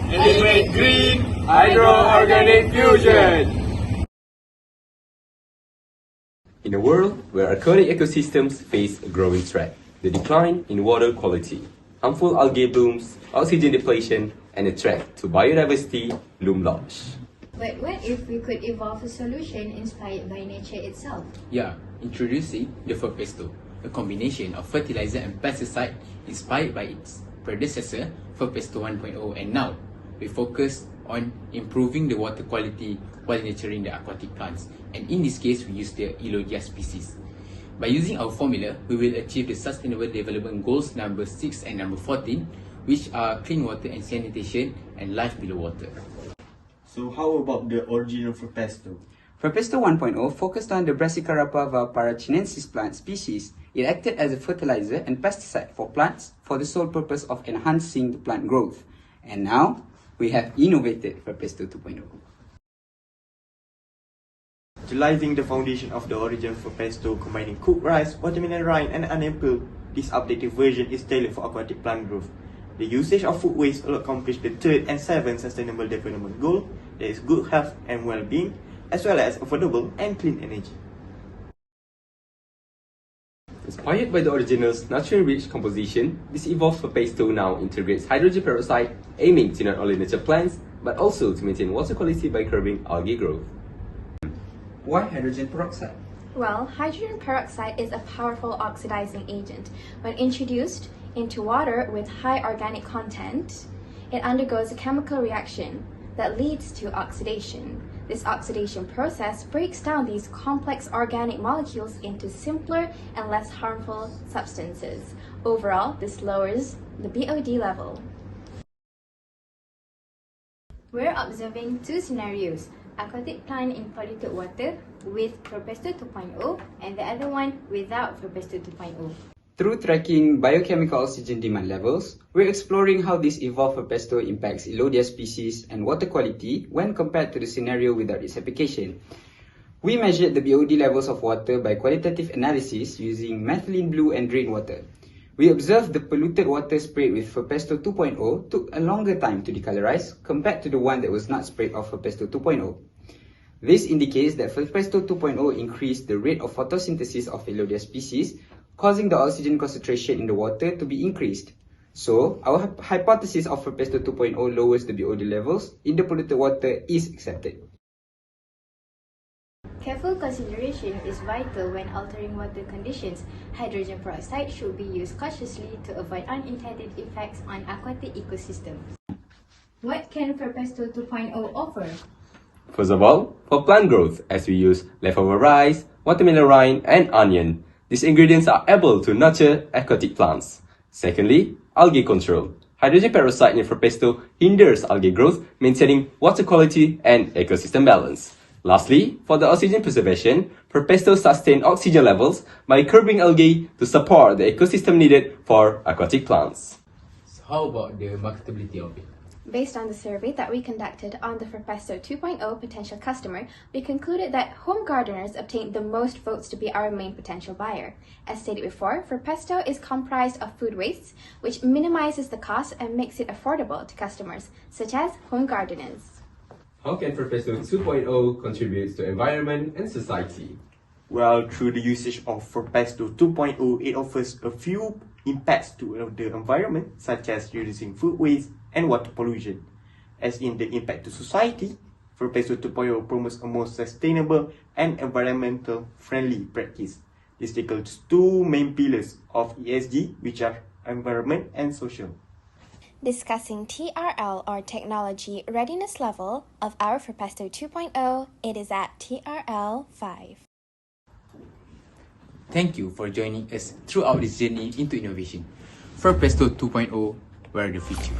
Elevate green hydro-organic fusion. In a world where aquatic ecosystems face a growing threat, the decline in water quality, harmful algae blooms, oxygen depletion, and a threat to biodiversity loom large. But what if we could evolve a solution inspired by nature itself? Yeah, introducing the Ferpesto, a combination of fertilizer and pesticide inspired by its predecessor, Ferpesto 1.0, and now we focus on improving the water quality while nurturing the aquatic plants. And in this case, we use the Iiec species. By using our formula, we will achieve the Sustainable Development Goals number 6 and number 14, which are clean water and sanitation and life below water. So how about the original Ferpesto? Ferpesto 1.0 focused on the Brassicarapava parachinensis plant species. It acted as a fertilizer and pesticide for plants for the sole purpose of enhancing the plant growth. And now, we have innovated Ferpesto 2.0. Utilizing the foundation of the original Ferpesto, combining cooked rice, watermelon rind, and onion peel, this updated version is tailored for aquatic plant growth. The usage of food waste will accomplish the third and seventh Sustainable Development Goal, that is good health and well-being, as well as affordable and clean energy. Inspired by the original's naturally rich composition, this evolved Ferpesto now integrates hydrogen peroxide, aiming to not only nurture plants, but also to maintain water quality by curbing algae growth. Why hydrogen peroxide? Well, hydrogen peroxide is a powerful oxidizing agent. When introduced into water with high organic content, it undergoes a chemical reaction that leads to oxidation. This oxidation process breaks down these complex organic molecules into simpler and less harmful substances. Overall, this lowers the BOD level. We're observing two scenarios: aquatic plant in polluted water with Ferpesto 2.0 and the other one without Ferpesto 2.0. Through tracking biochemical oxygen demand levels, we're exploring how this evolved Ferpesto impacts Iiec species and water quality when compared to the scenario without its application. We measured the BOD levels of water by qualitative analysis using methylene blue and rainwater. We observed the polluted water sprayed with Ferpesto 2.0 took a longer time to decolorize compared to the one that was not sprayed of Ferpesto 2.0. This indicates that Ferpesto 2.0 increased the rate of photosynthesis of Iiec species, causing the oxygen concentration in the water to be increased. So, our hypothesis of Ferpesto 2.0 lowers the BOD levels in the polluted water is accepted. Careful consideration is vital when altering water conditions. Hydrogen peroxide should be used cautiously to avoid unintended effects on aquatic ecosystems. What can Ferpesto 2.0 offer? First of all, for plant growth, as we use leftover rice, watermelon rind, and onion, these ingredients are able to nurture aquatic plants. Secondly, algae control. Hydrogen peroxide in Ferpesto hinders algae growth, maintaining water quality and ecosystem balance. Lastly, for the oxygen preservation, Ferpesto sustains oxygen levels by curbing algae to support the ecosystem needed for aquatic plants. So how about the marketability of it? Based on the survey that we conducted on the Ferpesto 2.0 potential customer, we concluded that home gardeners obtained the most votes to be our main potential buyer. As stated before, Ferpesto is comprised of food waste, which minimizes the cost and makes it affordable to customers, such as home gardeners. How can Ferpesto 2.0 contribute to environment and society? Well, through the usage of Ferpesto 2.0, it offers a few impacts to the environment, such as reducing food waste and water pollution. As in the impact to society, Ferpesto 2.0 promotes a more sustainable and environmental friendly practice. This tackles two main pillars of ESG, which are environment and social. Discussing TRL or Technology Readiness Level of our Ferpesto 2.0, it is at TRL 5. Thank you for joining us throughout this journey into innovation. Ferpesto 2.0, we're the future.